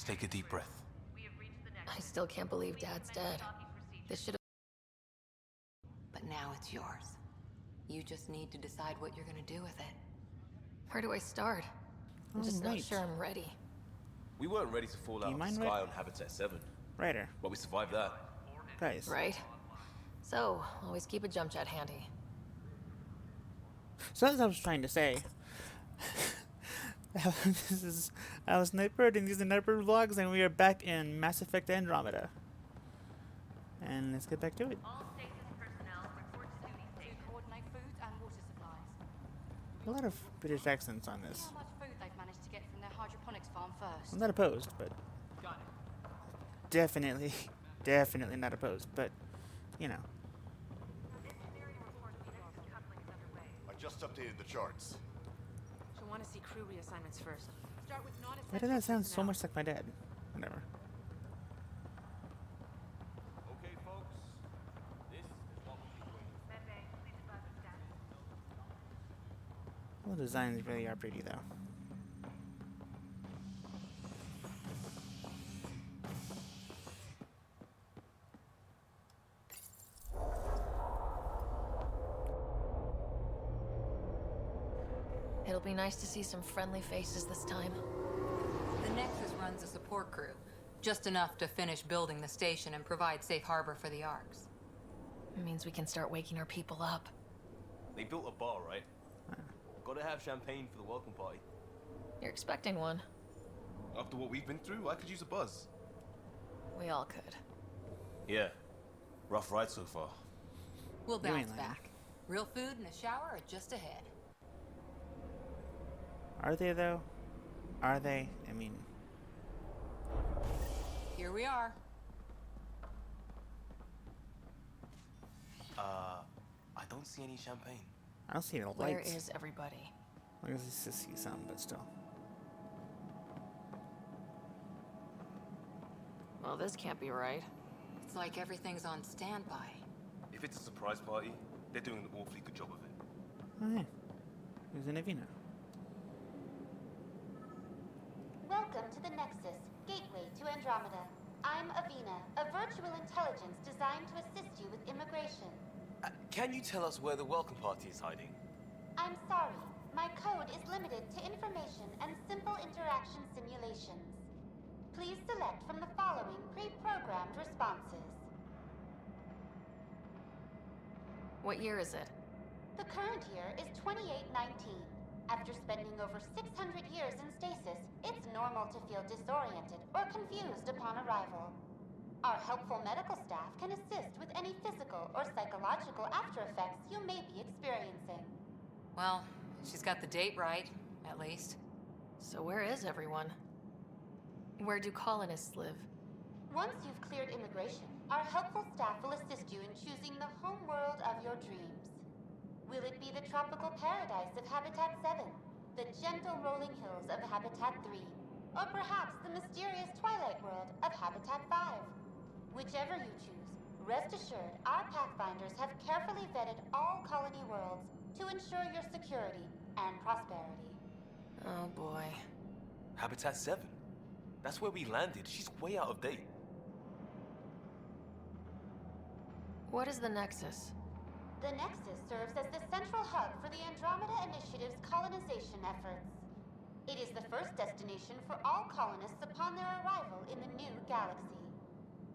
Just take a deep breath. I still can't believe Dad's dead. This should have... But now it's yours. You just need to decide what you're gonna do with it. Where do I start? I'm just not sure I'm ready. We weren't ready to fall out of the sky on Habitat 7. Ryder. But we survived that. Guys. Right. So, always keep a jump jet handy. So as I was trying to say, this is I was Nightbird and these are Nightbird vlogs, and we are back in Mass Effect Andromeda. And let's get back to it. All stasis personnel report to duty station. Coordinate food and water supplies. A lot of British accents on this. See how much food they've managed to get from their hydroponics farm first. I'm not opposed, but definitely not opposed. But you know. I just updated the charts. She'll want to see crew reassignments first. Start with non-essential. Why did that sound so personnel. much like my dad? Whatever. Okay, folks. This is what we'll be doing. All the designs really are pretty, though. It'll be nice to see some friendly faces this time. The Nexus runs a support crew. Just enough to finish building the station and provide safe harbor for the Arks. It means we can start waking our people up. They built a bar, right? Gotta have champagne for the welcome party. You're expecting one. After what we've been through, I could use a buzz. We all could. Yeah. Rough ride so far. We'll You ain't bounce lying. back. Real food and a shower are just ahead. Are they, though? Are they? I mean... Here we are. I don't see any champagne. I don't see no Where lights. is everybody? I guess I see some, but still. Well, this can't be right. It's like everything's on standby. If it's a surprise party, they're doing an awfully good job of it. Oh, yeah. Who's in Avina? Welcome to the Nexus, gateway to Andromeda. I'm Avina, a virtual intelligence designed to assist you with immigration. Can you tell us where the welcome party is hiding? I'm sorry, my code is limited to information and simple interaction simulations. Please select from the following pre-programmed responses. What year is it? The current year is 2819. After spending over 600 years in stasis, it's normal to feel disoriented or confused upon arrival. Our helpful medical staff can assist with any physical or psychological aftereffects you may be experiencing. Well, she's got the date right, at least. So where is everyone? Where do colonists live? Once you've cleared immigration, our helpful staff will assist you in choosing the home world of your dreams. Will it be the tropical paradise of Habitat 7, the gentle rolling hills of Habitat 3, or perhaps the mysterious twilight world of Habitat 5? Whichever you choose, rest assured our Pathfinders have carefully vetted all colony worlds to ensure your security and prosperity. Oh boy. Habitat 7. That's where we landed. She's way out of date. What is the Nexus? The Nexus serves as the central hub for the Andromeda Initiative's colonization efforts. It is the first destination for all colonists upon their arrival in the new galaxy.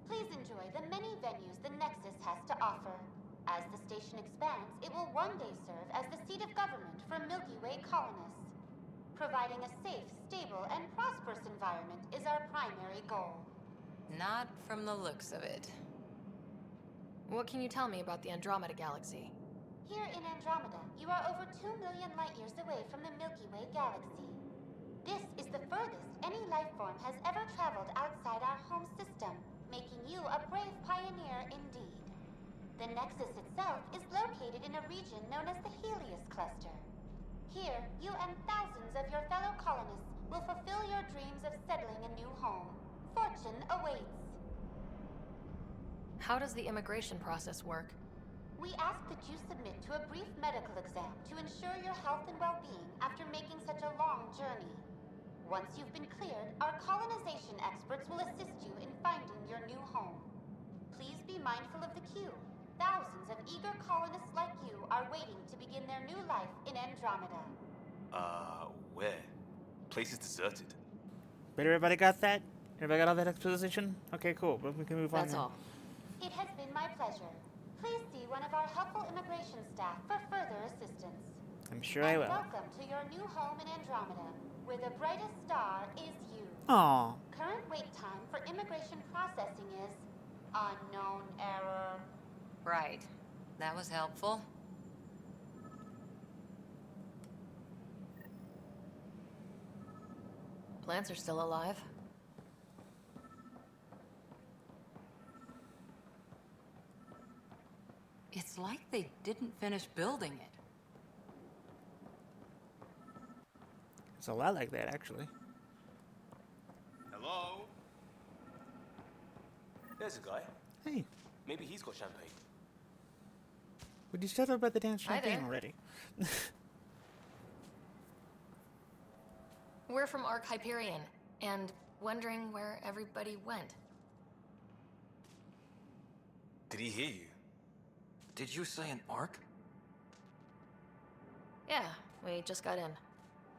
Please enjoy the many venues the Nexus has to offer. As the station expands, it will one day serve as the seat of government for Milky Way colonists. Providing a safe, stable, and prosperous environment is our primary goal. Not from the looks of it. What can you tell me about the Andromeda galaxy? Here in Andromeda, you are over 2 million light-years away from the Milky Way galaxy. This is the furthest any life form has ever traveled outside our home system, making you a brave pioneer indeed. The Nexus itself is located in a region known as the Helios Cluster. Here, you and thousands of your fellow colonists will fulfill your dreams of settling a new home. Fortune awaits. How does the immigration process work? We ask that you submit to a brief medical exam to ensure your health and well-being after making such a long journey. Once you've been cleared, our colonization experts will assist you in finding your new home. Please be mindful of the queue. Thousands of eager colonists like you are waiting to begin their new life in Andromeda. Where? Place is deserted. But everybody got that? Everybody got all that exposition? Okay, cool. But we can move on. That's now. all. It has been my pleasure. Please see one of our helpful immigration staff for further assistance. I'm sure I And will. welcome to your new home in Andromeda, where the brightest star is you. Aw. Current wait time for immigration processing is unknown error. Right. That was helpful. Plants are still alive. It's like they didn't finish building it. It's a lot like that, actually. Hello? There's a guy. Hey, Maybe he's got champagne. would you shut up about the damn Hi champagne there. already? We're from Ark Hyperion, and wondering where everybody went. Did he hear you? Did you say an arc? Yeah, we just got in.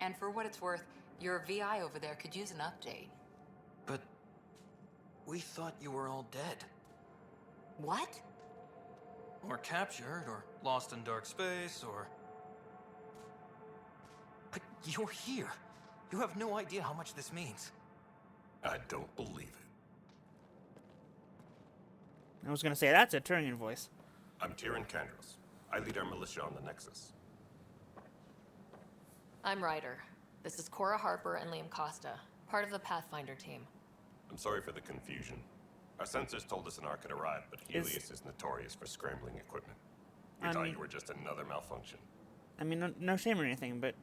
And for what it's worth, your VI over there could use an update. But we thought you were all dead. What? Or captured, or lost in dark space, or... But you're here. You have no idea how much this means. I don't believe it. I was gonna say, that's a Turian voice. I'm Tyrion Kandros. I lead our militia on the Nexus. I'm Ryder. This is Cora Harper and Liam Costa, part of the Pathfinder team. I'm sorry for the confusion. Our sensors told us an Ark had arrived, but Helios is notorious for scrambling equipment. We I thought mean- you were just another malfunction. I mean, no shame or anything, but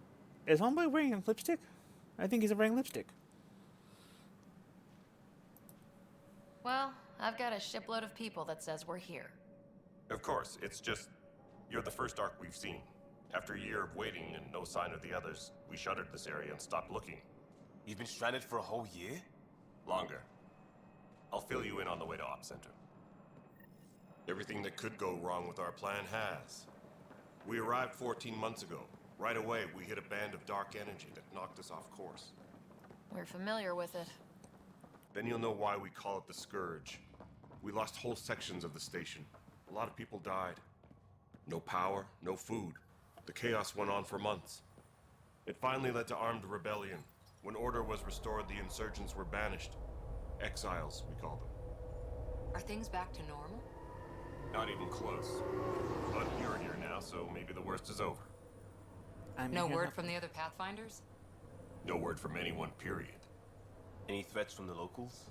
is Homeboy wearing lipstick? I think he's wearing lipstick. Well, I've got a shipload of people that says we're here. Of course, it's just... You're the first Ark we've seen. After a year of waiting and no sign of the others, we shuttered this area and stopped looking. You've been stranded for a whole year? Longer. I'll fill you in on the way to Op Center. Everything that could go wrong with our plan has. We arrived 14 months ago. Right away, we hit a band of dark energy that knocked us off course. We're familiar with it. Then you'll know why we call it the Scourge. We lost whole sections of the station. A lot of people died. No power, no food. The chaos went on for months. It finally led to armed rebellion. When order was restored, the insurgents were banished. Exiles, we call them. Are things back to normal? Not even close. But you're here now, so maybe the worst is over. I'm No here word now. from the other Pathfinders? No word from anyone, period. Any threats from the locals?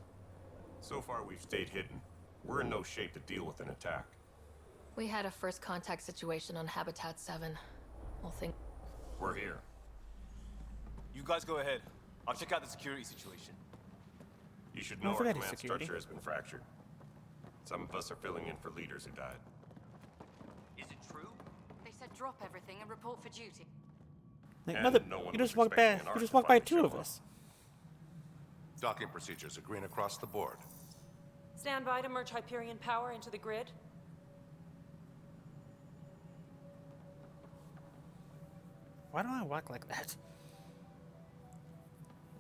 So far, we've stayed hidden. We're in no shape to deal with an attack. We had a first contact situation on Habitat 7. We'll think. We're here. You guys go ahead. I'll check out the security situation. You should Don't know our forget his command security. structure has been fractured. Some of us are filling in for leaders who died. Is it true? They said drop everything and report for duty. Like, And mother, no one you was just walked by. expecting an You arc just to walked by finally two show of up. us. Docking procedures are green across the board. Stand by to merge Hyperion power into the grid. Why do I walk like that?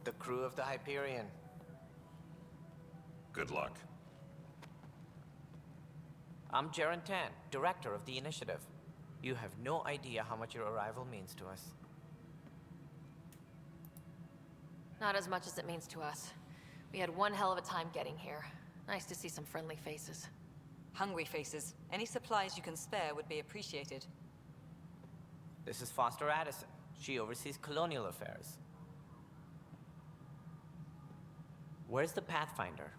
The crew of the Hyperion. Good luck. I'm Jaren Tan, director of the initiative. You have no idea how much your arrival means to us. Not as much as it means to us. We had one hell of a time getting here. Nice to see some friendly faces. Hungry faces. Any supplies you can spare would be appreciated. This is Foster Addison. She oversees colonial affairs. Where's the Pathfinder?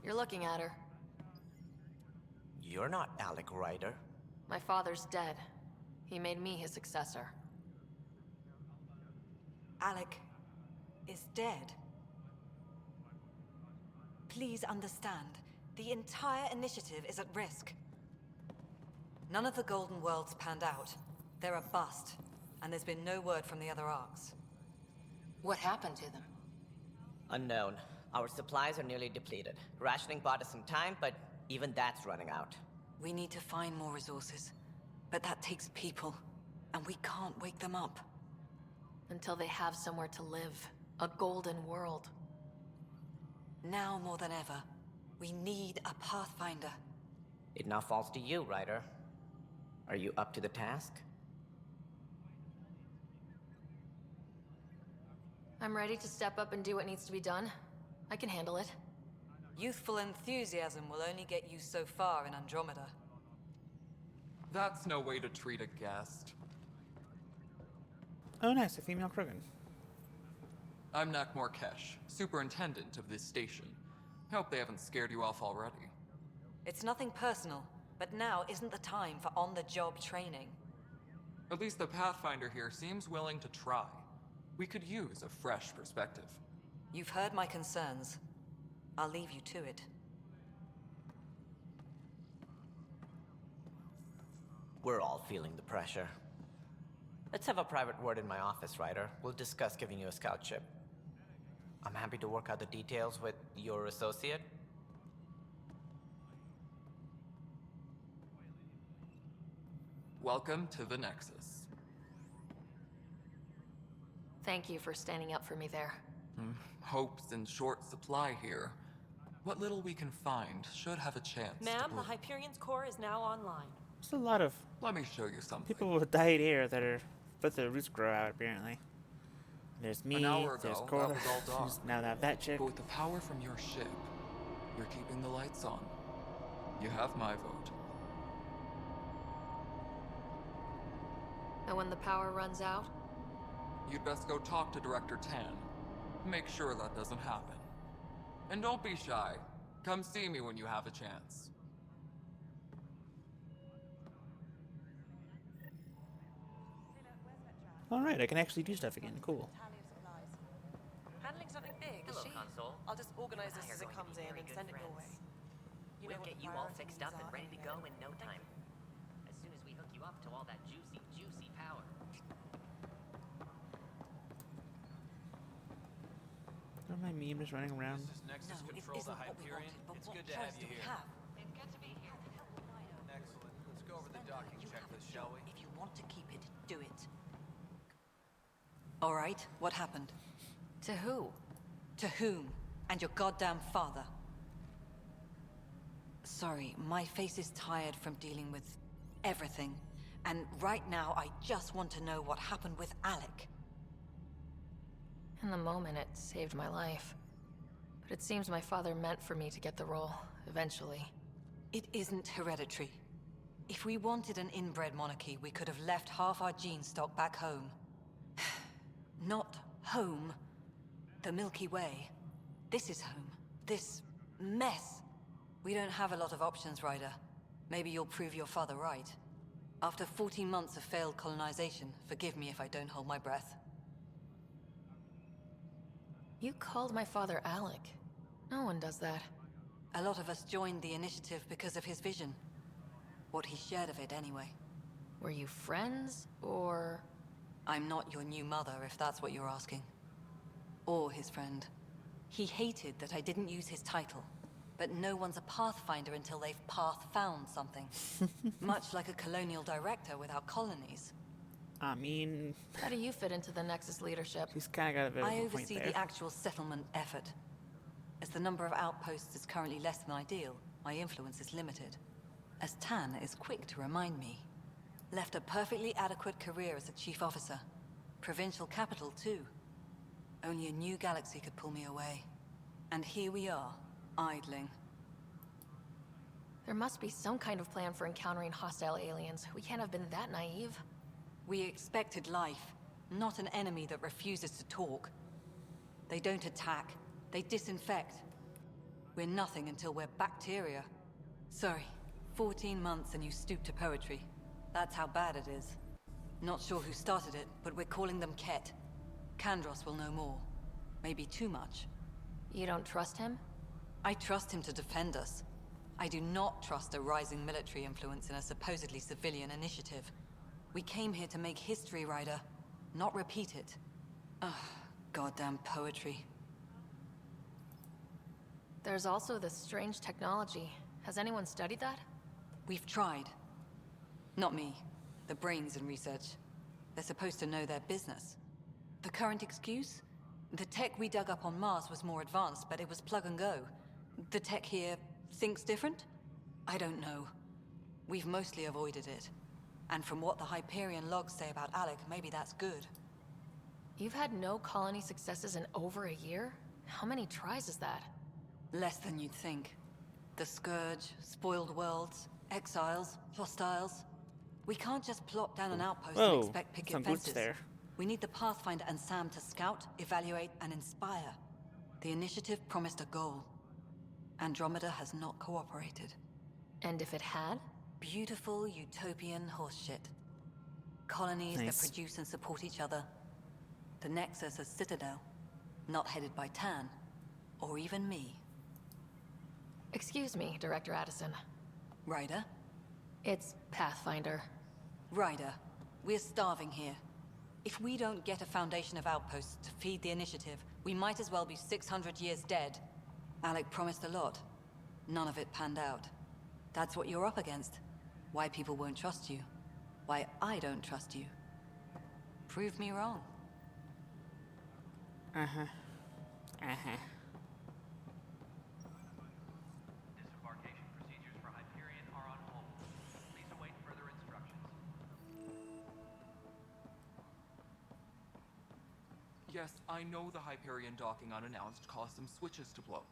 You're looking at her. You're not Alec Ryder. My father's dead. He made me his successor. Alec is dead. Please understand, the entire initiative is at risk. None of the Golden Worlds panned out. They're a bust, and there's been no word from the other arcs. What happened to them? Unknown. Our supplies are nearly depleted. Rationing bought us some time, but even that's running out. We need to find more resources. But that takes people. And we can't wake them up. Until they have somewhere to live. A golden world. Now more than ever, we need a Pathfinder. It now falls to you, Ryder. Are you up to the task? I'm ready to step up and do what needs to be done. I can handle it. Youthful enthusiasm will only get you so far in Andromeda. That's no way to treat a guest. Oh, nice, a female Krogan. I'm Nak Morkesh, superintendent of this station. Hope they haven't scared you off already. It's nothing personal, but now isn't the time for on-the-job training. At least the Pathfinder here seems willing to try. We could use a fresh perspective. You've heard my concerns. I'll leave you to it. We're all feeling the pressure. Let's have a private word in my office, Ryder. We'll discuss giving you a scout ship. I'm happy to work out the details with your associate. Welcome to the Nexus. Thank you for standing up for me there. Hope's in short supply here. What little we can find should have a chance Ma'am, to the Hyperion's core is now online. There's a lot of Let me show you something. people with dyed hair that are but the roots grow out apparently. There's me, An hour there's ago, Cora, that was all dark. now that chick. But with the power from your ship, you're keeping the lights on. You have my vote. And when the power runs out? You'd best go talk to Director Tan. Make sure that doesn't happen. And don't be shy. Come see me when you have a chance. Alright, I can actually do stuff again. Cool. Handling something big, is she? Console. I'll just organize this as it comes in and send it your way. You know We'll what get the you all priority fixed up needs and are ready to go anyway. in no time. As soon as we hook you up to all that juicy, juicy power. Are my memes running around? No, it isn't what we wanted, but what choice do we have? It's good to be here. Excellent. Let's go over the docking checklist, shall we? If you want to keep it, do it. All right, what happened? To who? To whom? And your goddamn father. Sorry, my face is tired from dealing with everything. And right now, I just want to know what happened with Alec. In the moment, it saved my life. But it seems my father meant for me to get the role, eventually. It isn't hereditary. If we wanted an inbred monarchy, we could have left half our gene stock back home. Not home. The Milky Way. This is home. This mess. We don't have a lot of options, Ryder. Maybe you'll prove your father right. After 14 months of failed colonization, forgive me if I don't hold my breath. You called my father Alec. No one does that. A lot of us joined the initiative because of his vision. What he shared of it, anyway. Were you friends, or...? I'm not your new mother, if that's what you're asking. Or his friend. He hated that I didn't use his title. But no one's a Pathfinder until they've path-found something. Much like a colonial director without colonies. I mean... How do you fit into the Nexus leadership? He's kind of got a bit of I a point oversee there. the actual settlement effort. As the number of outposts is currently less than ideal, my influence is limited. As Tan is quick to remind me. Left a perfectly adequate career as a chief officer. Provincial capital, too. Only a new galaxy could pull me away. And here we are, idling. There must be some kind of plan for encountering hostile aliens. We can't have been that naive. We expected life, not an enemy that refuses to talk. They don't attack, they disinfect. We're nothing until we're bacteria. Sorry, 14 months and you stoop to poetry. That's how bad it is. Not sure who started it, but we're calling them Ket. Kandros will know more. Maybe too much. You don't trust him? I trust him to defend us. I do not trust a rising military influence in a supposedly civilian initiative. We came here to make history, Ryder, not repeat it. Ugh, goddamn poetry. There's also this strange technology. Has anyone studied that? We've tried. Not me. The brains in research. They're supposed to know their business. The current excuse? The tech we dug up on Mars was more advanced, but it was plug and go. The tech here thinks different? I don't know. We've mostly avoided it. And from what the Hyperion logs say about Alec, maybe that's good. You've had no colony successes in over a year? How many tries is that? Less than you'd think. The Scourge, spoiled worlds, exiles, hostiles. We can't just plop down an outpost and expect picket some boots fences. there. We need the Pathfinder and Sam to scout, evaluate, and inspire. The initiative promised a goal. Andromeda has not cooperated. And if it had? Beautiful utopian horseshit. Colonies that produce and support each other. The Nexus as Citadel, not headed by Tan, or even me. Excuse me, Director Addison. Ryder? It's Pathfinder. Ryder, we're starving here. If we don't get a foundation of outposts to feed the initiative, we might as well be 600 years dead. Alec promised a lot. None of it panned out. That's what you're up against. Why people won't trust you. Why I don't trust you. Prove me wrong. Disembarkation procedures for Hyperion are on hold. Please await further instructions. Yes, I know the Hyperion docking unannounced caused some switches to blow.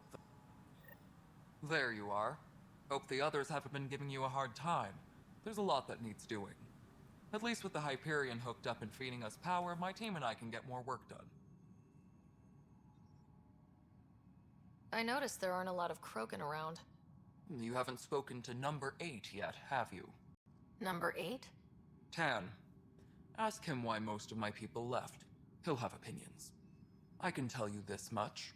There you are. Hope the others haven't been giving you a hard time. There's a lot that needs doing. At least with the Hyperion hooked up and feeding us power, my team and I can get more work done. I noticed there aren't a lot of Krogan around. You haven't spoken to number 8 yet, have you? Number 8? Tan. Ask him why most of my people left. He'll have opinions. I can tell you this much.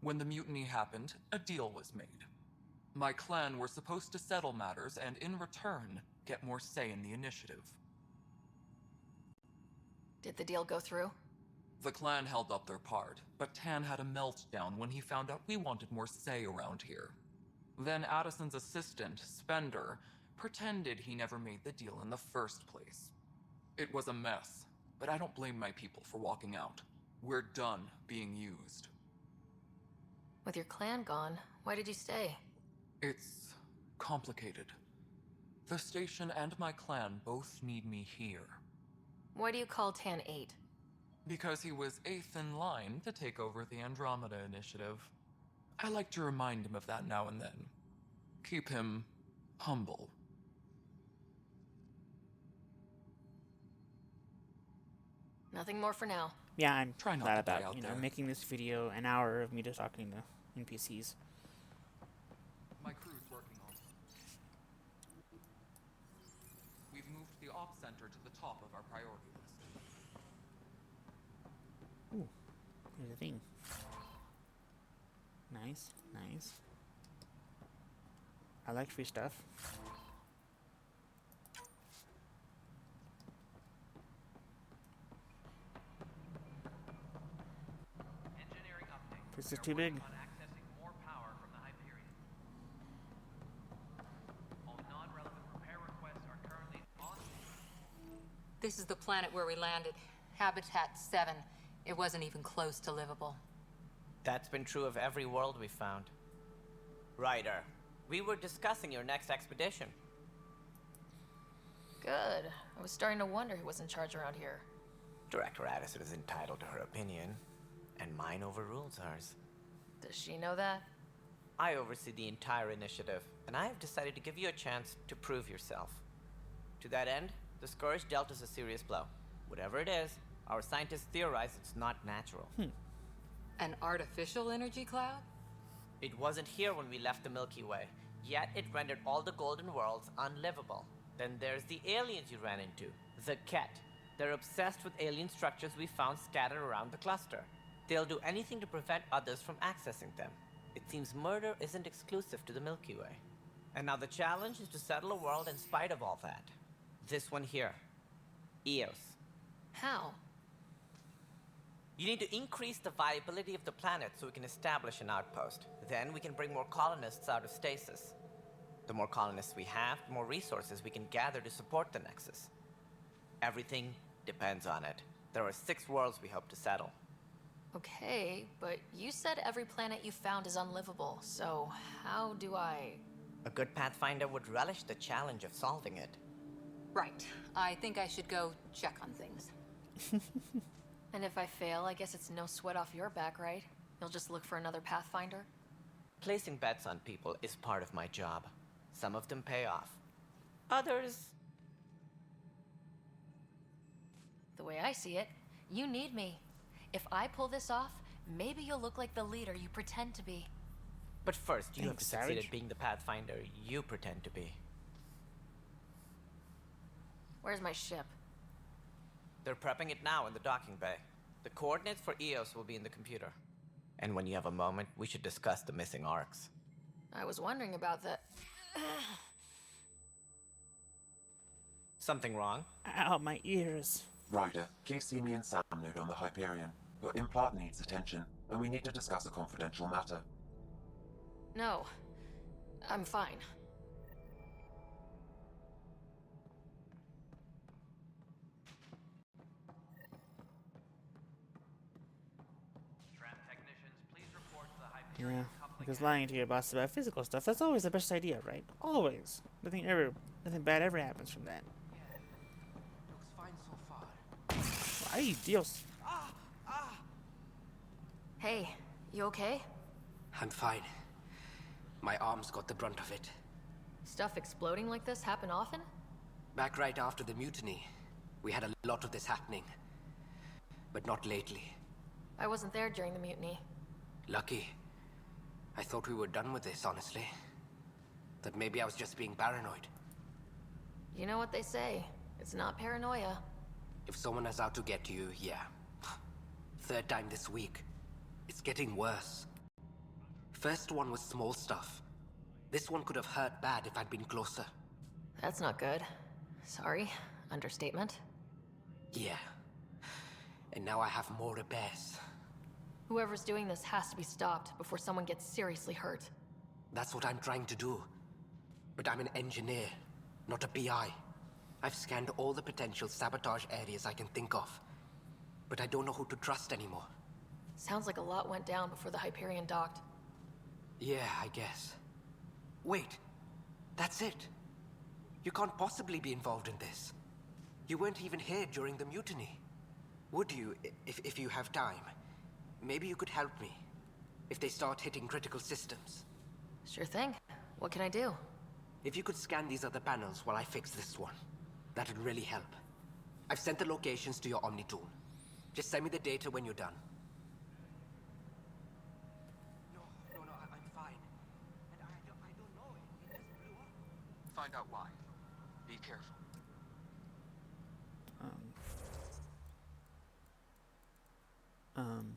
When the mutiny happened, a deal was made. My clan were supposed to settle matters and, in return, get more say in the initiative. Did the deal go through? The clan held up their part, but Tan had a meltdown when he found out we wanted more say around here. Then Addison's assistant, Spender, pretended he never made the deal in the first place. It was a mess, but I don't blame my people for walking out. We're done being used. With your clan gone, why did you stay? It's complicated. The station and my clan both need me here. Why do you call Tan 8? Because he was 8th in line to take over the Andromeda initiative. I like to remind him of that now and then. Keep him humble. Nothing more for now. Yeah, I'm Try not glad to die about, out you know, there. making this video an hour of me just talking to NPCs. My crew's working on it. We've moved the ops center to the top of our priority list. Ooh, here's a thing. Nice, nice. I like free stuff. Engineering update. This is We are too big. working on accessing more power from the Hyperion. All non-relevant repair requests are currently on. This is the planet where we landed. Habitat 7. It wasn't even close to livable. That's been true of every world we found. Ryder, we were discussing your next expedition. Good. I was starting to wonder who was in charge around here. Director Addison is entitled to her opinion, and mine overrules hers. Does she know that? I oversee the entire initiative, and I have decided to give you a chance to prove yourself. To that end, the Scourge dealt us a serious blow. Whatever it is, our scientists theorize it's not natural. An artificial energy cloud? It wasn't here when we left the Milky Way, yet it rendered all the golden worlds unlivable. Then there's the aliens you ran into, the Ket. They're obsessed with alien structures we found scattered around the cluster. They'll do anything to prevent others from accessing them. It seems murder isn't exclusive to the Milky Way. And now the challenge is to settle a world in spite of all that. This one here. Eos. How? You need to increase the viability of the planet so we can establish an outpost. Then we can bring more colonists out of stasis. The more colonists we have, the more resources we can gather to support the Nexus. Everything depends on it. There are 6 worlds we hope to settle. Okay, but you said every planet you found is unlivable, so how do I... A good Pathfinder would relish the challenge of solving it. Right. I think I should go check on things. And if I fail, I guess it's no sweat off your back, right? You'll just look for another Pathfinder? Placing bets on people is part of my job. Some of them pay off. Others... The way I see it, you need me. If I pull this off, maybe you'll look like the leader you pretend to be. But first, you have to succeed Savage. at being the Pathfinder you pretend to be. Where's my ship? They're prepping it now in the docking bay. The coordinates for EOS will be in the computer. And when you have a moment, we should discuss the missing arcs. I was wondering about that. Something wrong? Ow, my ears. Ryder, keep Simi and Sam node on the Hyperion. Your implant needs attention, and we need to discuss a confidential matter. No, I'm fine. Tram technicians, please report to the Hyperion Yeah, coupling because lying to your boss about physical stuff, that's always the best idea, right? Always. Nothing bad ever happens from that. Looks fine so far. Ay, Dios. Hey, you okay? I'm fine. My arms got the brunt of it. Stuff exploding like this happen often? Back right after the mutiny, we had a lot of this happening. But not lately. I wasn't there during the mutiny. Lucky. I thought we were done with this, honestly. That maybe I was just being paranoid. You know what they say. It's not paranoia. If someone is out to get you, yeah. 3rd time this week. It's getting worse. First one was small stuff. This one could have hurt bad if I'd been closer. That's not good. Sorry. Understatement. Yeah. And now I have more repairs. Whoever's doing this has to be stopped before someone gets seriously hurt. That's what I'm trying to do. But I'm an engineer, not a PI. I've scanned all the potential sabotage areas I can think of. But I don't know who to trust anymore. Sounds like a lot went down before the Hyperion docked. Yeah, I guess. Wait. That's it. You can't possibly be involved in this. You weren't even here during the mutiny. Would you, if you have time? Maybe you could help me. If they start hitting critical systems. Sure thing. What can I do? If you could scan these other panels while I fix this one, that'd really help. I've sent the locations to your Omni tool. Just send me the data when you're done. No, I'm fine. And I don't know. It just blew up. Find out why. Be careful. Um.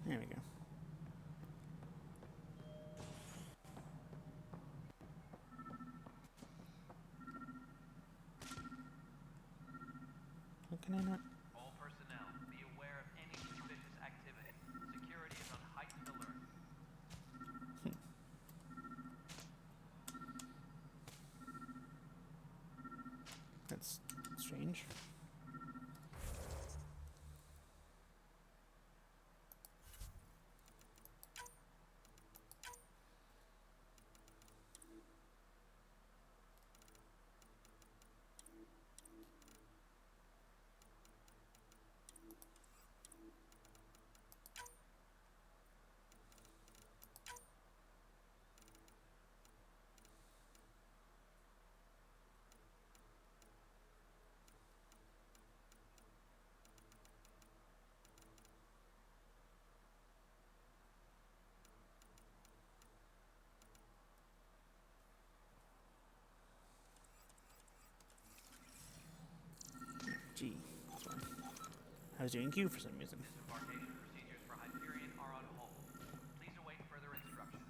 There we go. How can I not? All personnel, be aware of any suspicious activity. Security is on heightened alert. That's strange. G. That's why. I was doing Q for some reason. Disembarkation procedures for Hyperion are on hold. Please await further instructions.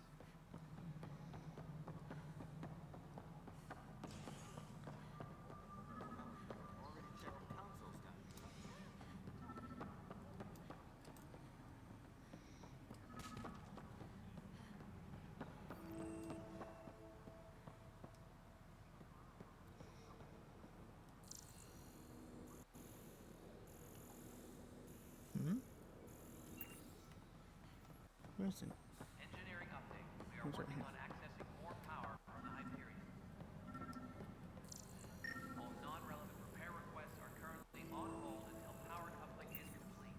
Where's it? Engineering update. We are Who's right working here? on accessing more power from the Hyperion. All non-relevant repair requests are currently on hold until power coupling is complete.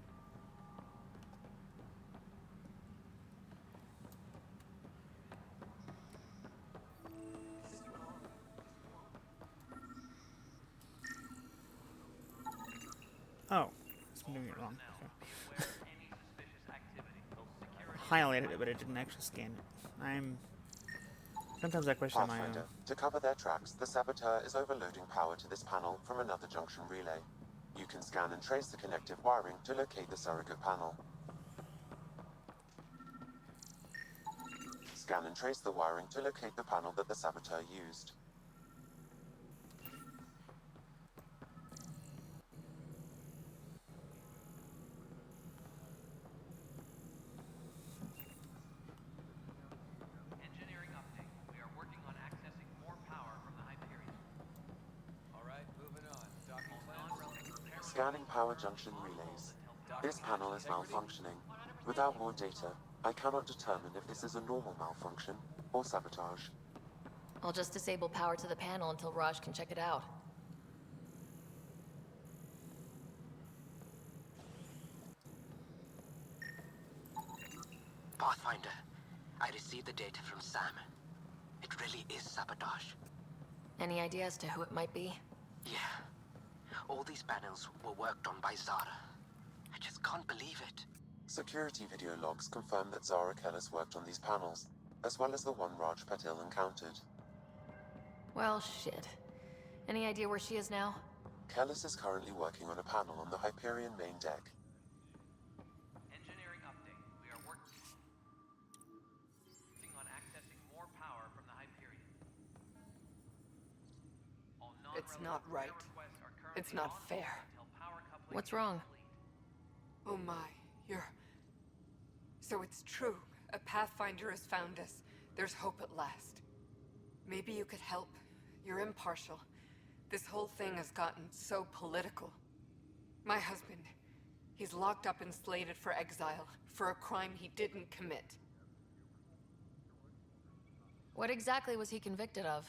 Oh, I'm doing it wrong. Be aware of any suspicious activity. Security Highlighted it, but it didn't actually scan it. Sometimes I question my own. Pathfinder, to cover their tracks, the saboteur is overloading power to this panel from another junction relay. You can scan and trace the connective wiring to locate the surrogate panel. Scan and trace the wiring to locate the panel that the saboteur used. Engineering update. We are working on accessing more power from the Hyperion. All right, moving on. Docking Non-relevant repair Scanning power junction relays. This panel is malfunctioning. Without more data, I cannot determine if this is a normal malfunction or sabotage. I'll just disable power to the panel until Raj can check it out. Pathfinder, I received the data from Sam. It really is sabotage. Any idea as to who it might be? Yeah. All these panels were worked on by Zara. I just can't believe it. Security video logs confirm that Zara Kellis worked on these panels, as well as the one Raj Patil encountered. Well, shit. Any idea where she is now? Kellis is currently working on a panel on the Hyperion main deck. Engineering update. We are working on accessing more power from the Hyperion. All It's not non-relevant right. repair requests are currently It's not on hold fair. until power coupling What's is wrong? complete. Oh my, you're... So it's true. A Pathfinder has found us. There's hope at last. Maybe you could help. You're impartial. This whole thing has gotten so political. My husband, he's locked up and slated for exile for a crime he didn't commit. What exactly was he convicted of?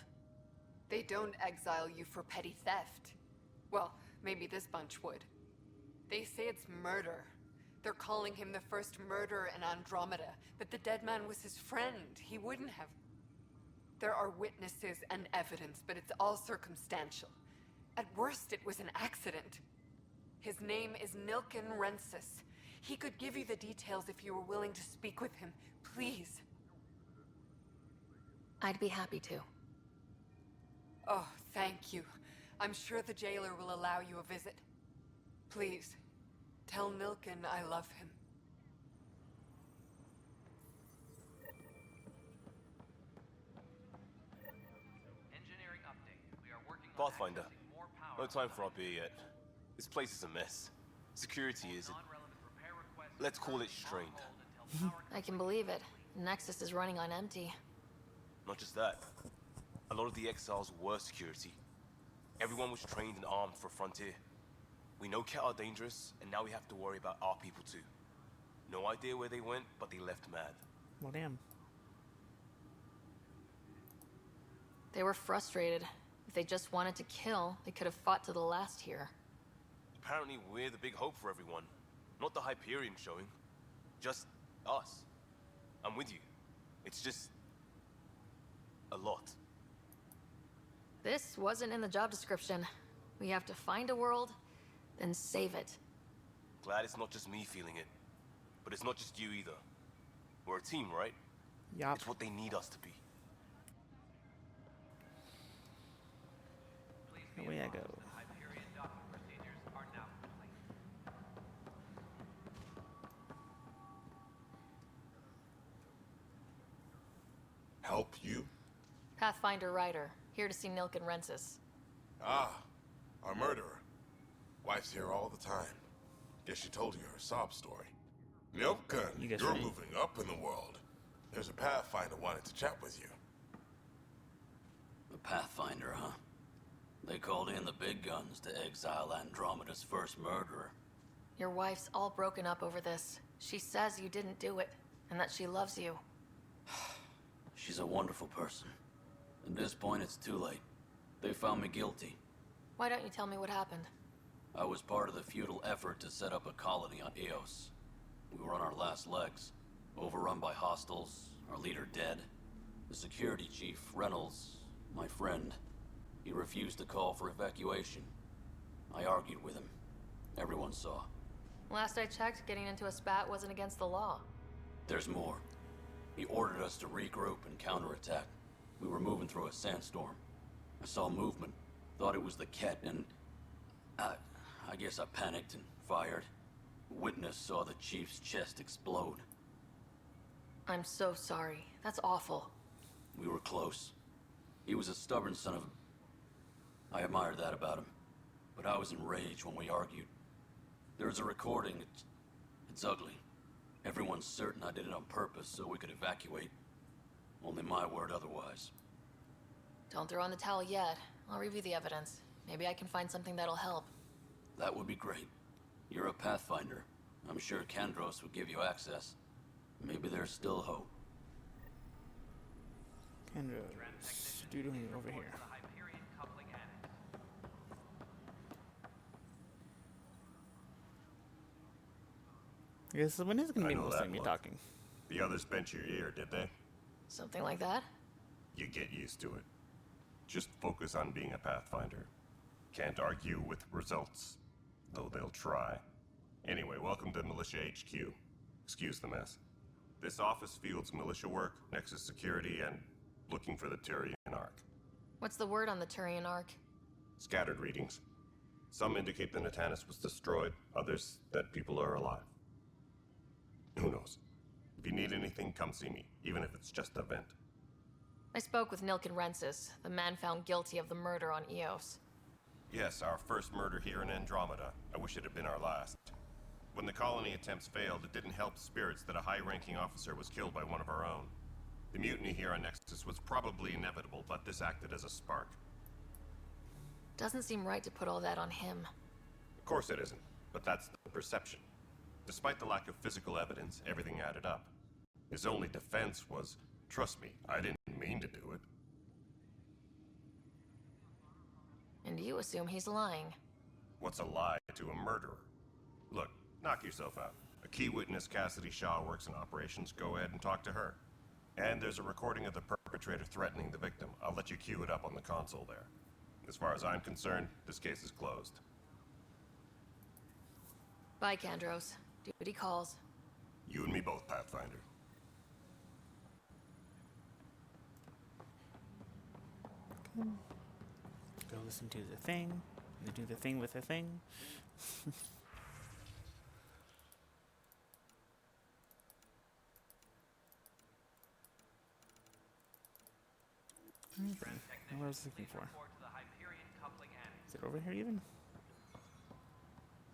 They don't exile you for petty theft. Well, maybe this bunch would. They say it's murder. They're calling him the first murderer in Andromeda, but the dead man was his friend. He wouldn't have. There are witnesses and evidence, but it's all circumstantial. At worst, it was an accident. His name is Nilken Rensis. He could give you the details if you were willing to speak with him. Please. I'd be happy to. Oh, thank you. I'm sure the jailer will allow you a visit. Please, tell Nilken I love him. Engineering update. We are working on Pathfinder, accessing more power. no time for our beer yet. This place is a mess. Security is... Non-relevant repair requests Let's call it strained. I can believe it. Nexus is running on empty. Not just that. A lot of the exiles were security. Everyone was trained and armed for Frontier. We know Ket are dangerous, and now we have to worry about our people too. No idea where they went, but they left mad. Well, damn. They were frustrated. If they just wanted to kill, they could have fought to the last here. Apparently we're the big hope for everyone. Not the Hyperion showing. Just us. I'm with you. It's just... a lot. This wasn't in the job description. We have to find a world, then save it. Glad it's not just me feeling it. But it's not just you either. We're a team, right? Yup. It's what they need us to be. Away I go. Hyperion docking procedures Help you? Pathfinder Ryder, here to see Nilk and Rensis. Ah, our murderer. Wife's here all the time. Guess she told you her sob story. Nilken, you're moving up in the world. There's a Pathfinder wanted to chat with you. The Pathfinder, huh? They called in the big guns to exile Andromeda's first murderer. Your wife's all broken up over this. She says you didn't do it, and that she loves you. She's a wonderful person. At this point, it's too late. They found me guilty. Why don't you tell me what happened? I was part of the futile effort to set up a colony on Eos. We were on our last legs, overrun by hostiles, our leader dead. The security chief, Reynolds, my friend, he refused to call for evacuation. I argued with him. Everyone saw. Last I checked, getting into a spat wasn't against the law. There's more. He ordered us to regroup and counterattack. We were moving through a sandstorm. I saw movement, thought it was the Ket, and I guess I panicked and fired. Witness saw the chief's chest explode. I'm so sorry. That's awful. We were close. He was a stubborn son of a... I admired that about him. But I was enraged when we argued. There's a recording. It's ugly. Everyone's certain I did it on purpose so we could evacuate. Only my word otherwise. Don't throw in the towel yet. I'll review the evidence. Maybe I can find something that'll help. That would be great. You're a Pathfinder. I'm sure Kandros would give you access. Maybe there's still hope. Kandros, doing over here. I guess when is it gonna be mostly me talking? The others bent your ear, did they? Something like that? You get used to it. Just focus on being a Pathfinder. Can't argue with results, though they'll try. Anyway, welcome to Militia HQ. Excuse the mess. This office fields militia work, Nexus security, and looking for the Turian Ark. What's the word on the Turian Ark? Scattered readings. Some indicate the Natanus was destroyed, others that people are alive. Who knows? If you need anything, come see me, even if it's just a vent. I spoke with Nilk and Rensis, the man found guilty of the murder on Eos. Yes, our first murder here in Andromeda. I wish it had been our last. When the colony attempts failed, it didn't help spirits that a high-ranking officer was killed by one of our own. The mutiny here on Nexus was probably inevitable, but this acted as a spark. Doesn't seem right to put all that on him. Of course it isn't, but that's the perception. Despite the lack of physical evidence, everything added up. His only defense was, trust me, I didn't mean to do it. And you assume he's lying. What's a lie to a murderer? Look, knock yourself out. A key witness, Cassidy Shaw, works in operations. Go ahead and talk to her. And there's a recording of the perpetrator threatening the victim. I'll let you cue it up on the console there. As far as I'm concerned, this case is closed. Bye, Kandros. Duty calls. You and me both, Pathfinder. Go listen to the thing. Do the thing with the thing. Okay. What was I looking for? Is it over here even?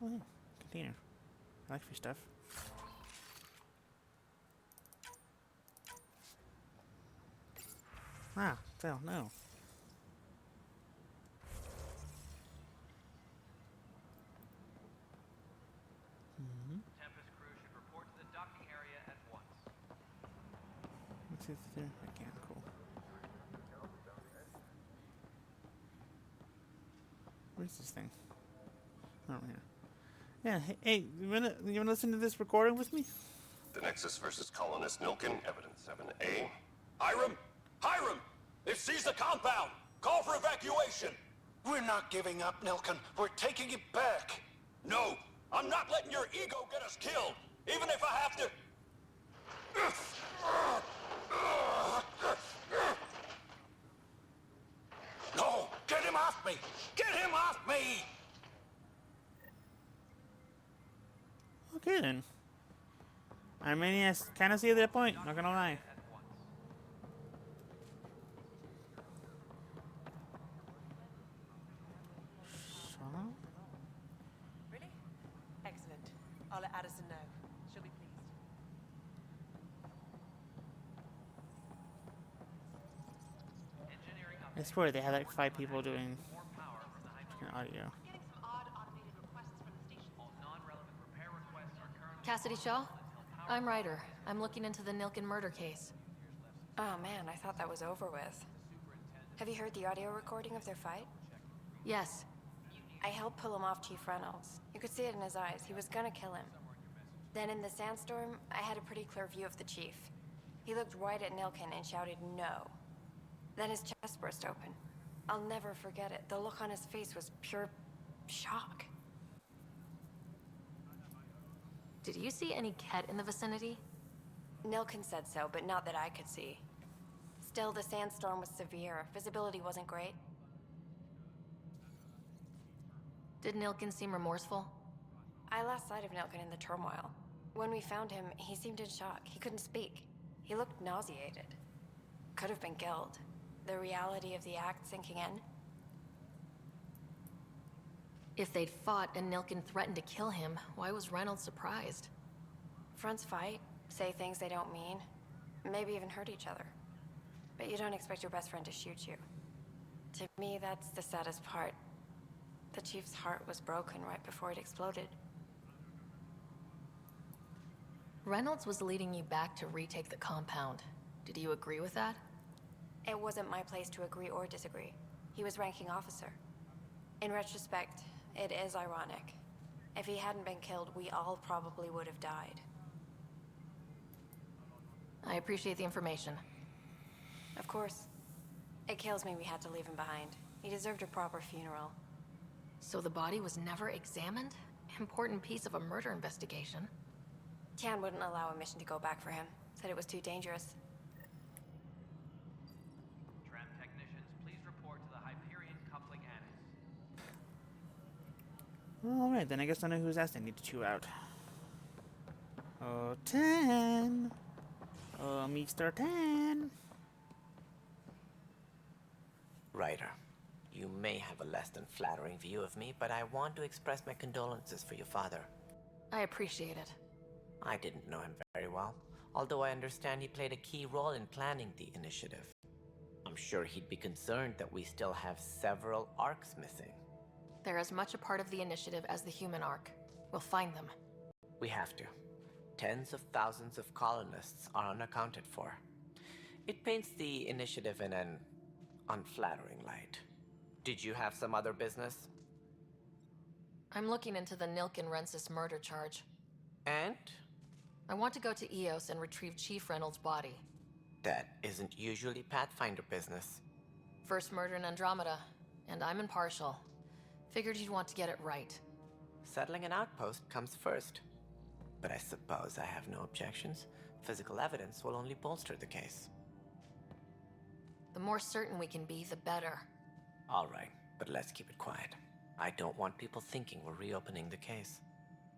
Oh yeah, container. I like free stuff. Ah, hell no. Tempest crew should report to the docking area at once. What's it there? I can't. Cool. Where's this thing? Oh, here. Yeah. Hey, you wanna listen to this recording with me? The Nexus versus Colonist Nilken, evidence 7A. Hiram! Hiram! They've seized the compound! Call for evacuation! We're not giving up, Nilken. We're taking it back. No! I'm not letting your ego get us killed! Even if I have to... No! Get him off me! Get him off me! Okay then. I mean, yes, kind of see that point. Not gonna lie. I'll let Addison know. She'll be pleased. I swear they had like 5 people doing freaking audio. Cassidy Shaw? I'm Ryder. I'm looking into the Nilken murder case. Oh man, I thought that was over with. Have you heard the audio recording of their fight? Yes. I helped pull him off Chief Reynolds. You could see it in his eyes. He was gonna kill him. Then in the sandstorm, I had a pretty clear view of the chief. He looked right at Nilken and shouted no. Then his chest burst open. I'll never forget it. The look on his face was pure shock. Did you see any Ket in the vicinity? Nilken said so, but not that I could see. Still, the sandstorm was severe. Visibility wasn't great. Did Nilken seem remorseful? I lost sight of Nilken in the turmoil. When we found him, he seemed in shock. He couldn't speak. He looked nauseated. Could have been guilt. The reality of the act sinking in. If they'd fought and Nilken threatened to kill him, why was Reynolds surprised? Fronts fight, say things they don't mean, maybe even hurt each other. But you don't expect your best friend to shoot you. To me, that's the saddest part. The Chief's heart was broken right before it exploded. Reynolds was leading you back to retake the compound. Did you agree with that? It wasn't my place to agree or disagree. He was ranking officer. In retrospect, it is ironic. If he hadn't been killed, we all probably would have died. I appreciate the information. Of course. It kills me we had to leave him behind. He deserved a proper funeral. So the body was never examined? Important piece of a murder investigation. Tian wouldn't allow a mission to go back for him. Said it was too dangerous. Tram technicians, please report to the Hyperion coupling annex. Alright, then I guess I know whose ass I need to chew out. Oh, 10. Oh, Mr. 10. Ryder, you may have a less than flattering view of me, but I want to express my condolences for your father. I appreciate it. I didn't know him very well, although I understand he played a key role in planning the initiative. I'm sure he'd be concerned that we still have several arcs missing. They're as much a part of the initiative as the human arc. We'll find them. We have to. Tens of thousands of colonists are unaccounted for. It paints the initiative in an unflattering light. Did you have some other business? I'm looking into the Nilken Rensis murder charge. And? I want to go to Eos and retrieve Chief Reynolds' body. That isn't usually Pathfinder business. First murder in Andromeda, and I'm impartial. Figured you'd want to get it right. Settling an outpost comes first. But I suppose I have no objections. Physical evidence will only bolster the case. The more certain we can be, the better. All right, but let's keep it quiet. I don't want people thinking we're reopening the case.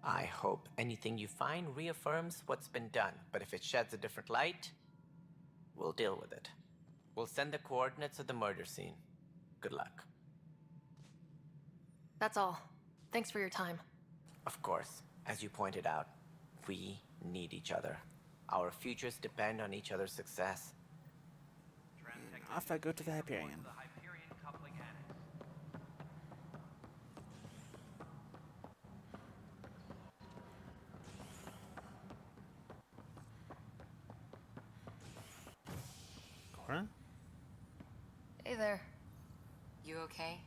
I hope anything you find reaffirms what's been done, but if it sheds a different light, we'll deal with it. We'll send the coordinates of the murder scene. Good luck. That's all. Thanks for your time. Of course, as you pointed out, we need each other. Our futures depend on each other's success. Off I go to the Hyperion. Cora? Hey there. You okay?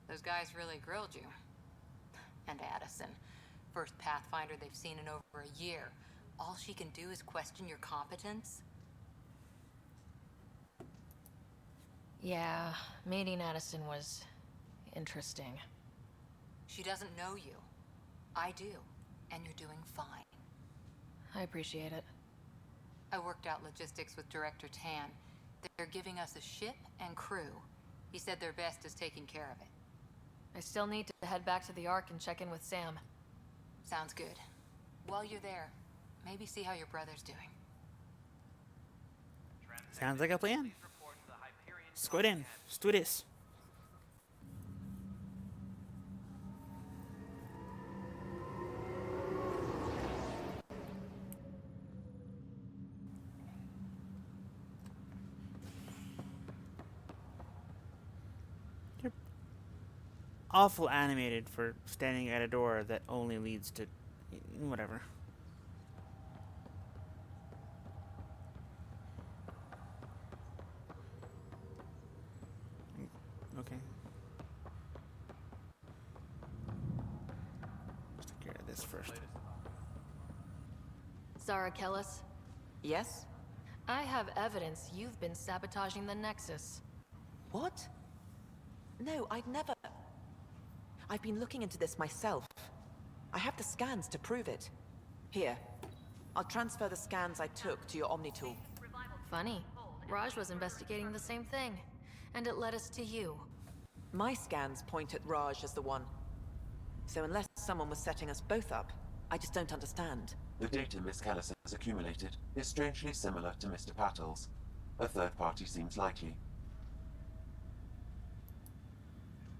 Those guys really grilled you. And Addison. First Pathfinder they've seen in over a year. All she can do is question your competence? Yeah, meeting Addison was interesting. She doesn't know you. I do. And you're doing fine. I appreciate it. I worked out logistics with Director Tan. They're giving us a ship and crew. He said their best is taking care of it. I still need to head back to the Ark and check in with Sam. Sounds good. While you're there, maybe see how your brother's doing. Sounds like a plan. Let's go in. Let's do this. awful animated for standing at a door that only leads to whatever. Okay. Let's take care of this first. Zara Kellis? Yes? I have evidence you've been sabotaging the Nexus. What? No, I'd never... I've been looking into this myself. I have the scans to prove it. Here. I'll transfer the scans I took to your Omni tool. Funny. Raj was investigating the same thing, and it led us to you. My scans point at Raj as the one. So unless someone was setting us both up, I just don't understand. The data Miss Kellis has accumulated is strangely similar to Mr. Patel's. A third party seems likely.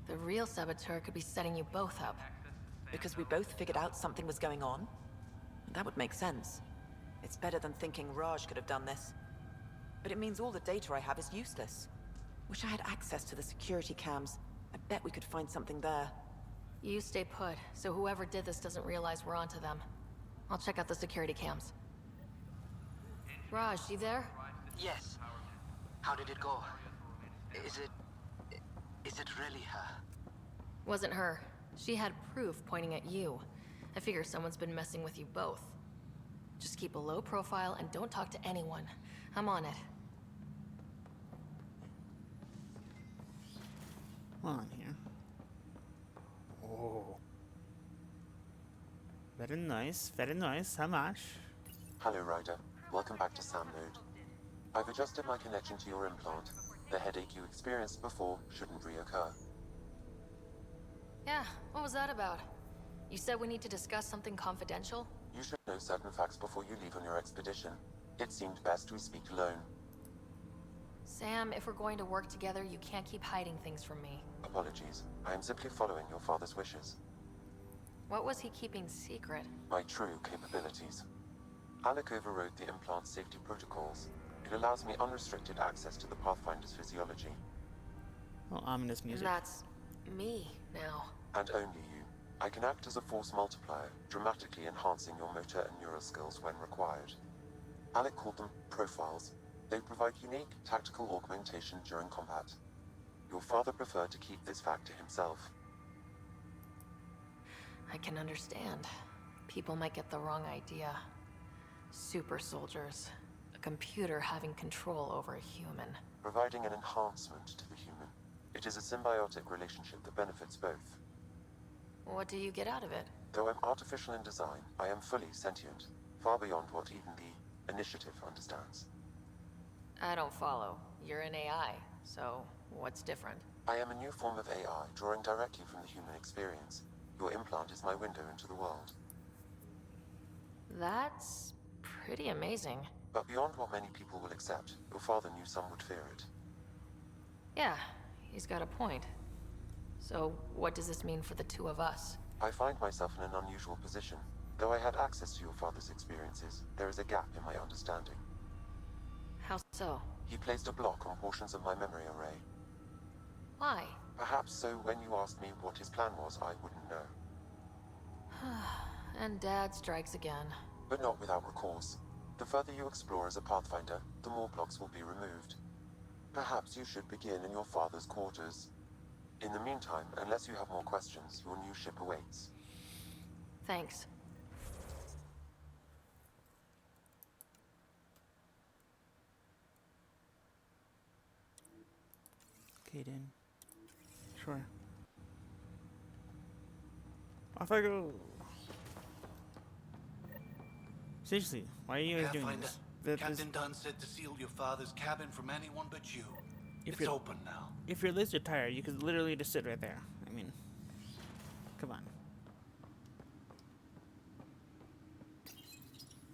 The real saboteur could be setting you both up. Because we both figured out something was going on? That would make sense. It's better than thinking Raj could have done this. But it means all the data I have is useless. Wish I had access to the security cams. I bet we could find something there. You stay put, so whoever did this doesn't realize we're onto them. I'll check out the security cams. Raj, you there? Yes. How did it go? Is it really her? Wasn't her. She had proof pointing at you. I figure someone's been messing with you both. Just keep a low profile and don't talk to anyone. I'm on it. On here. Oh. Very nice, very nice. How much? Hello, Ryder. Welcome back to Sam Node. I've adjusted my connection to your implant. The headache you experienced before shouldn't reoccur. Yeah, what was that about? You said we need to discuss something confidential? You should know certain facts before you leave on your expedition. It seemed best we speak alone. Sam, if we're going to work together, you can't keep hiding things from me. Apologies. I am simply following your father's wishes. What was he keeping secret? My true capabilities. Alec overrode the implant's safety protocols. It allows me unrestricted access to the Pathfinder's physiology. Oh, ominous music. And that's me now. And only you. I can act as a force multiplier, dramatically enhancing your motor and neural skills when required. Alec called them profiles. They provide unique tactical augmentation during combat. Your father preferred to keep this fact to himself. I can understand. People might get the wrong idea. Super soldiers. A computer having control over a human. Providing an enhancement to the human. It is a symbiotic relationship that benefits both. What do you get out of it? Though I'm artificial in design, I am fully sentient. Far beyond what even the Initiative understands. I don't follow. You're an AI, so what's different? I am a new form of AI, drawing directly from the human experience. Your implant is my window into the world. That's pretty amazing. But beyond what many people will accept, your father knew some would fear it. Yeah, he's got a point. So, what does this mean for the two of us? I find myself in an unusual position. Though I had access to your father's experiences, there is a gap in my understanding. How so? He placed a block on portions of my memory array. Why? Perhaps so when you asked me what his plan was, I wouldn't know. And Dad strikes again. But not without recourse. The further you explore as a Pathfinder, the more blocks will be removed. Perhaps you should begin in your father's quarters. In the meantime, unless you have more questions, your new ship awaits. Thanks. Okay, then. Sure. Off I go. Seriously, why are you guys doing Pathfinder, this? Captain Dunn said to seal your father's cabin from anyone but you. It's open now. If you're lizard tired, you could literally just sit right there. I mean, come on.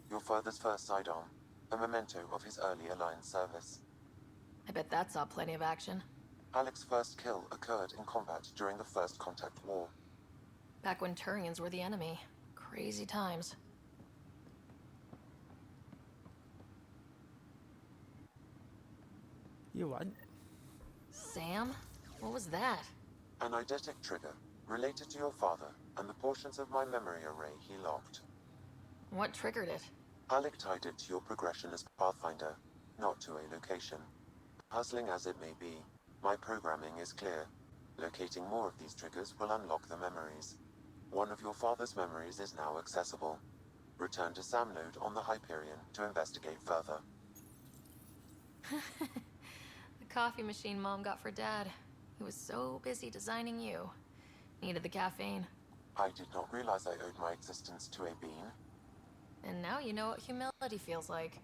Your father's first sidearm, a memento of his early Alliance service. I bet that saw plenty of action. Alec's first kill occurred in combat during the First Contact War. Back when Turians were the enemy. Crazy times. You what? Sam? What was that? An eidetic trigger. Related to your father, and the portions of my memory array he locked. What triggered it? Alec tied it to your progression as Pathfinder, not to a location. Puzzling as it may be, my programming is clear. Locating more of these triggers will unlock the memories. One of your father's memories is now accessible. Return to Sam node on the Hyperion to investigate further. The coffee machine Mom got for Dad. He was so busy designing you. Needed the caffeine. I did not realize I owed my existence to a bean. And now you know what humility feels like.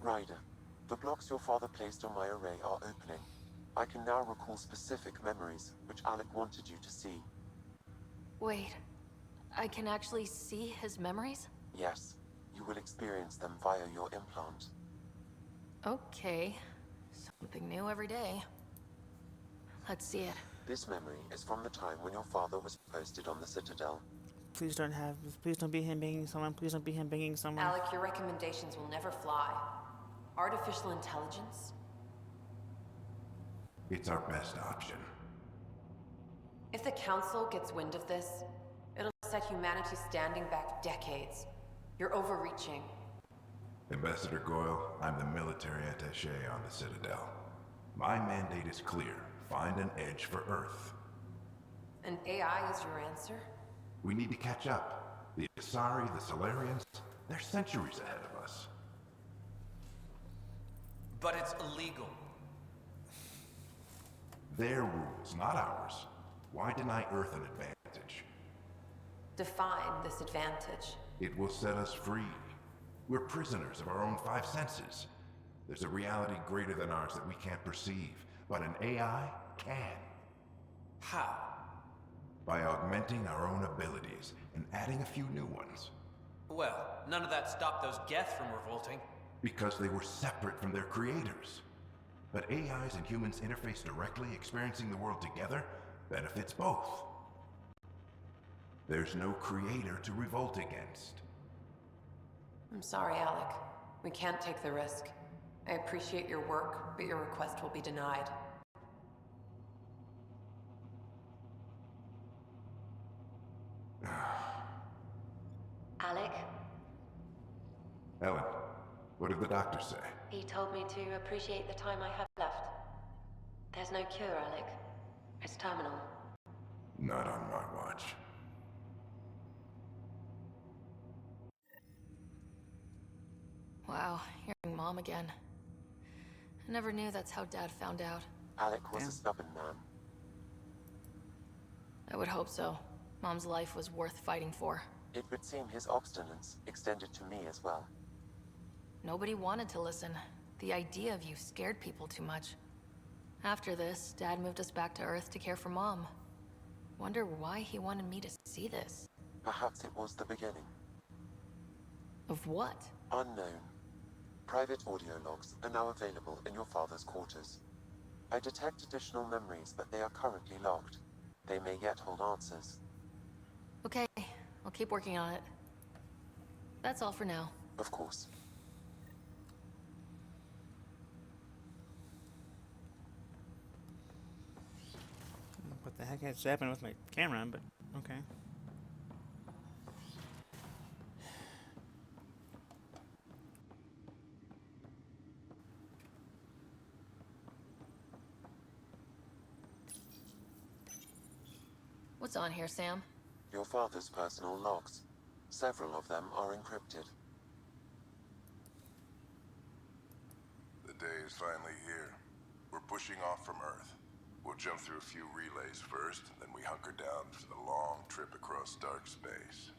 Ryder, the blocks your father placed on my array are opening. I can now recall specific memories, which Alec wanted you to see. Wait, I can actually see his memories? Yes, you will experience them via your implant. Okay, something new every day. Let's see it. This memory is from the time when your father was posted on the Citadel. Please don't be him banging someone. Please don't be him banging someone. Alec, your recommendations will never fly. Artificial intelligence? It's our best option. If the Council gets wind of this, it'll set humanity standing back decades. You're overreaching. Ambassador Goyle, I'm the military attaché on the Citadel. My mandate is clear. Find an edge for Earth. And AI is your answer? We need to catch up. The Asari, the Solarians, they're centuries ahead of us. But it's illegal. Their rules, not ours. Why deny Earth an advantage? Define this advantage. It will set us free. We're prisoners of our own five senses. There's a reality greater than ours that we can't perceive, but an AI can. How? By augmenting our own abilities and adding a few new ones. Well, none of that stopped those Geth from revolting. Because they were separate from their creators. But AIs and humans interface directly, experiencing the world together, benefits both. There's no creator to revolt against. I'm sorry, Alec. We can't take the risk. I appreciate your work, but your request will be denied. Alec? Ellen, what did the doctor say? He told me to appreciate the time I have left. There's no cure, Alec. It's terminal. Not on my watch. Wow, hearing Mom again. I never knew that's how Dad found out. Alec was a stubborn man. I would hope so. Mom's life was worth fighting for. It would seem his obstinance extended to me as well. Nobody wanted to listen. The idea of you scared people too much. After this, Dad moved us back to Earth to care for Mom. Wonder why he wanted me to see this. Perhaps it was the beginning. Of what? Unknown. Private audio logs are now available in your father's quarters. I detect additional memories, but they are currently locked. They may yet hold answers. Okay, I'll keep working on it. That's all for now. Of course. What the heck has happened with my camera, but okay. What's on here, Sam? Your father's personal logs. Several of them are encrypted. The day is finally here. We're pushing off from Earth. We'll jump through a few relays first, then we hunker down for the long trip across dark space.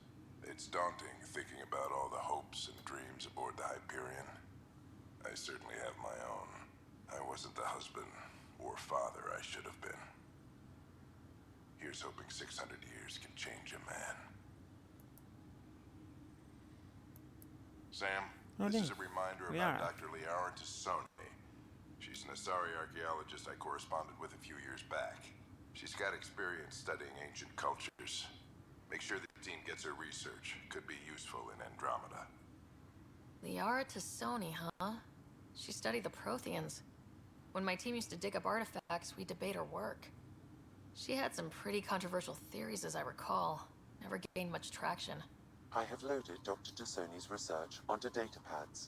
It's daunting thinking about all the hopes and dreams aboard the Hyperion. I certainly have my own. I wasn't the husband or father I should have been. Here's hoping 600 years can change a man. Sam, this is a reminder about Dr. Liara Tassoni. She's an Asari archaeologist I corresponded with a few years back. She's got experience studying ancient cultures. Make sure the team gets her research. Could be useful in Andromeda. Liara Tassoni, huh? She studied the Protheans. When my team used to dig up artifacts, we'd debate her work. She had some pretty controversial theories, as I recall. Never gained much traction. I have loaded Dr. Tassoni's research onto datapads.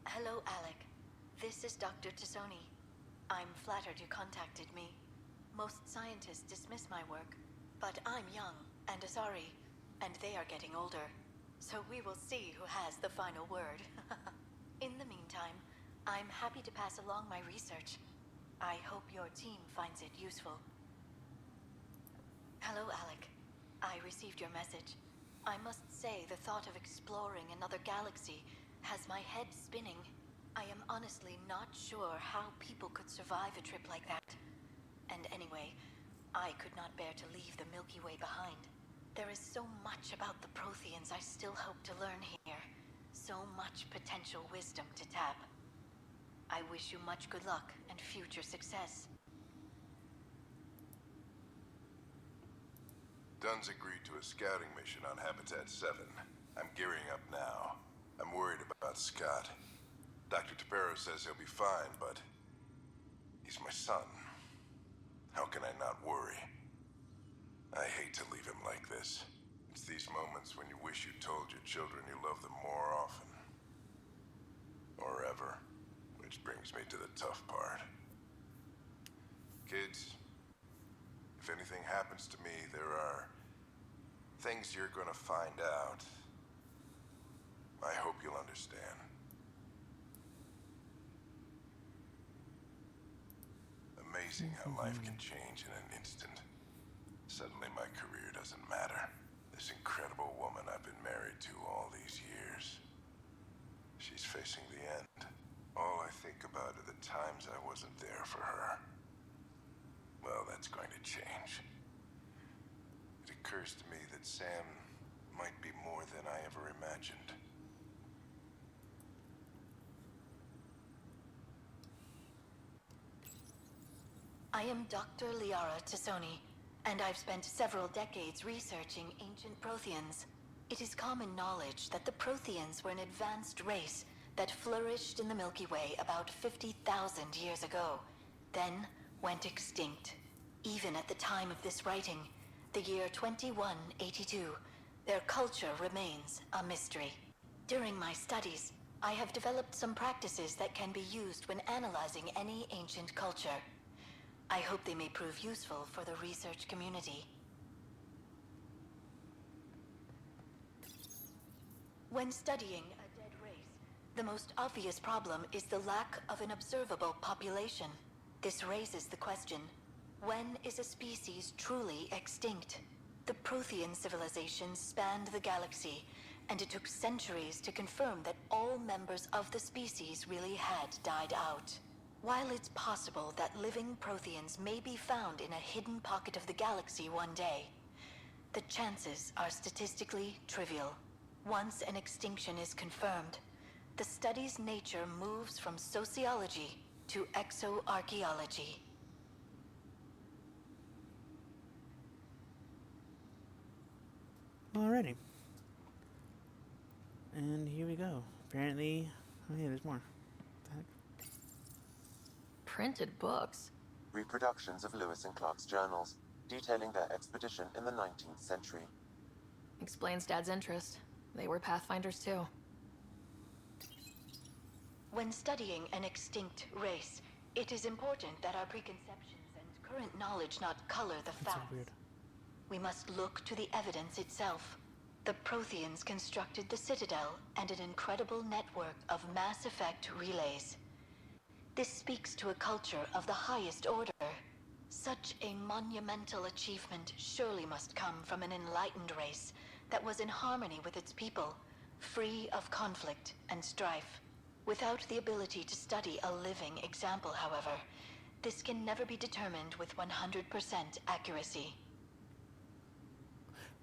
Hello, Alec. This is Dr. Tassoni. I'm flattered you contacted me. Most scientists dismiss my work, but I'm young and Asari, and they are getting older. So we will see who has the final word. In the meantime, I'm happy to pass along my research. I hope your team finds it useful. Hello, Alec. I received your message. I must say the thought of exploring another galaxy has my head spinning. I am honestly not sure how people could survive a trip like that. And anyway, I could not bear to leave the Milky Way behind. There is so much about the Protheans I still hope to learn here. So much potential wisdom to tap. I wish you much good luck and future success. Dunn's agreed to a scouting mission on Habitat 7. I'm gearing up now. I'm worried about Scott. Dr. Tapero says he'll be fine, but he's my son. How can I not worry? I hate to leave him like this. It's these moments when you wish you told your children you love them more often. Or ever. Which brings me to the tough part. Kids, if anything happens to me, there are things you're gonna find out. I hope you'll understand. Amazing how life can change in an instant. Suddenly my career doesn't matter. This incredible woman I've been married to all these years. She's facing the end. All I think about are the times I wasn't there for her. Well, that's going to change. It occurs to me that Sam might be more than I ever imagined. I am Dr. Liara Tassoni, and I've spent several decades researching ancient Protheans. It is common knowledge that the Protheans were an advanced race that flourished in the Milky Way about 50,000 years ago, then went extinct. Even at the time of this writing, the year 2182, their culture remains a mystery. During my studies, I have developed some practices that can be used when analyzing any ancient culture. I hope they may prove useful for the research community. When studying a dead race, the most obvious problem is the lack of an observable population. This raises the question, when is a species truly extinct? The Prothean civilization spanned the galaxy, and it took centuries to confirm that all members of the species really had died out. While it's possible that living Protheans may be found in a hidden pocket of the galaxy one day, the chances are statistically trivial. Once an extinction is confirmed, the study's nature moves from sociology to exoarchaeology. Alrighty. And here we go. Apparently, oh yeah, there's more. What the heck? Printed books? Reproductions of Lewis and Clark's journals, detailing their expedition in the 19th century. Explains Dad's interest. They were Pathfinders too. When studying an extinct race, it is important that our preconceptions and current knowledge not color the facts. So weird. We must look to the evidence itself. The Protheans constructed the Citadel and an incredible network of mass effect relays. This speaks to a culture of the highest order. Such a monumental achievement surely must come from an enlightened race that was in harmony with its people, free of conflict and strife. Without the ability to study a living example, however, this can never be determined with 100% accuracy.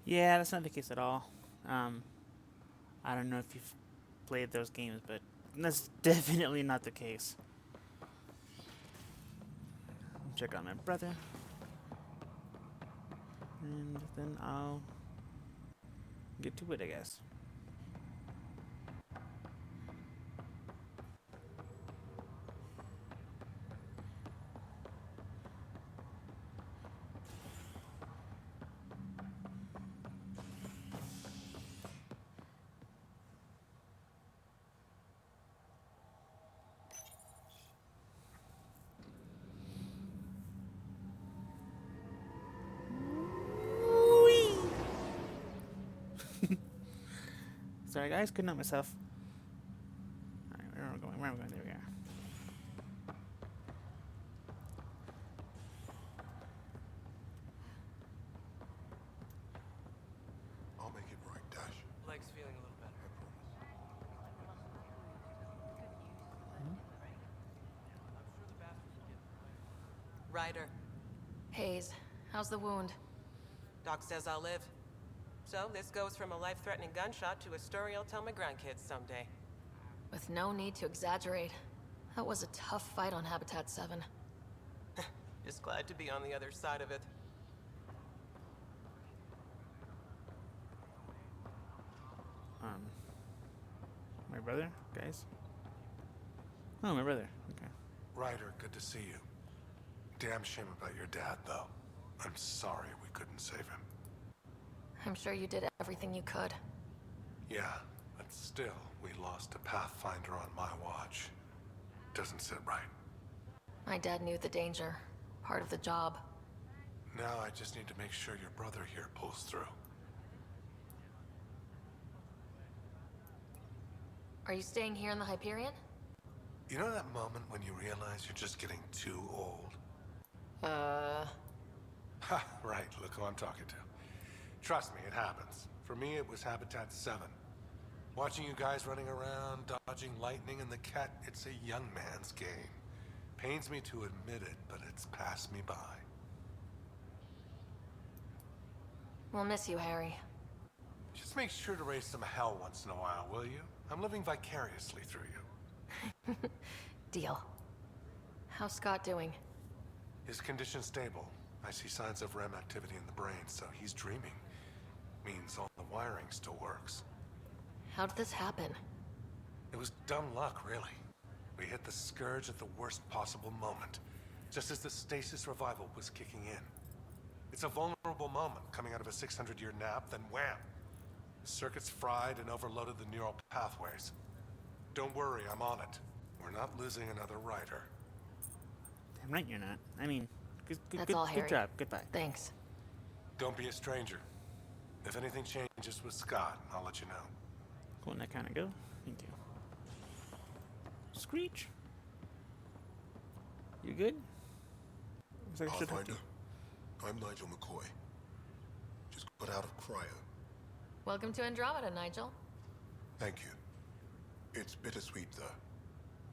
Yeah, that's not the case at all. I don't know if you've played those games, but that's definitely not the case. Check out my brother. And then I'll get to it, I guess. Sorry guys, couldn't help myself. Alright, where am I going? Where am I going? There we are. I'll make it right, Dash. Leg's feeling a little better. Ryder, Hayes, how's the wound? Doc says I'll live. So this goes from a life-threatening gunshot to a story I'll tell my grandkids someday. With no need to exaggerate. That was a tough fight on Habitat 7. Just glad to be on the other side of it. My brother, guys. Oh, my brother. Okay. Ryder, good to see you. Damn shame about your dad, though. I'm sorry we couldn't save him. I'm sure you did everything you could. Yeah, but still, we lost a Pathfinder on my watch. Doesn't sit right. My dad knew the danger. Part of the job. Now I just need to make sure your brother here pulls through. Are you staying here in the Hyperion? You know that moment when you realize you're just getting too old? Ha, right, look who I'm talking to. Trust me, it happens. For me, it was Habitat 7. Watching you guys running around, dodging lightning and the cat, it's a young man's game. Pains me to admit it, but it's passed me by. We'll miss you, Harry. Just make sure to raise some hell once in a while, will you? I'm living vicariously through you. Deal. How's Scott doing? His condition's stable. I see signs of REM activity in the brain, so he's dreaming. Means all the wiring still works. How did this happen? It was dumb luck, really. We hit the Scourge at the worst possible moment, just as the stasis revival was kicking in. It's a vulnerable moment, coming out of a 600-year nap, then wham! The circuits fried and overloaded the neural pathways. Don't worry, I'm on it. We're not losing another Ryder. Damn right you're not. I mean, That's all, Harry. good job. Goodbye. Thanks. Don't be a stranger. If anything changes with Scott, I'll let you know. Cool, and that kind of go. Thank you. Screech. You good? Looks like I should have to. I'm Nigel McCoy. Just got out of cryo. Welcome to Andromeda, Nigel. Thank you. It's bittersweet, though.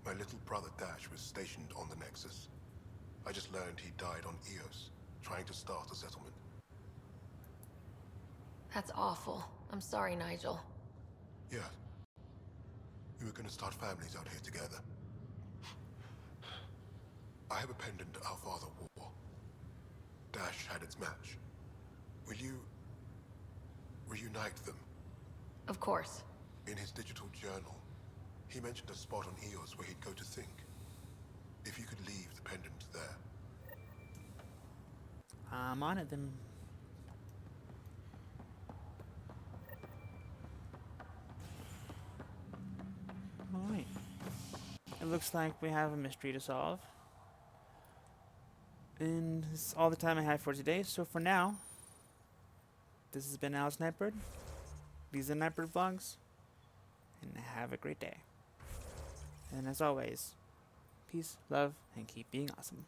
My little brother Dash was stationed on the Nexus. I just learned he died on Eos, trying to start a settlement. That's awful. I'm sorry, Nigel. Yeah. We were gonna start families out here together. I have a pendant our father wore. Dash had its match. Will you reunite them? Of course. In his digital journal, he mentioned a spot on Eos where he'd go to think. If you could leave the pendant there. I'm on it then. Alright. It looks like we have a mystery to solve. And this is all the time I have for today. So for now, this has been Alice Nightbird. These are Nightbird Vlogs. And have a great day. And as always, peace, love, and keep being awesome.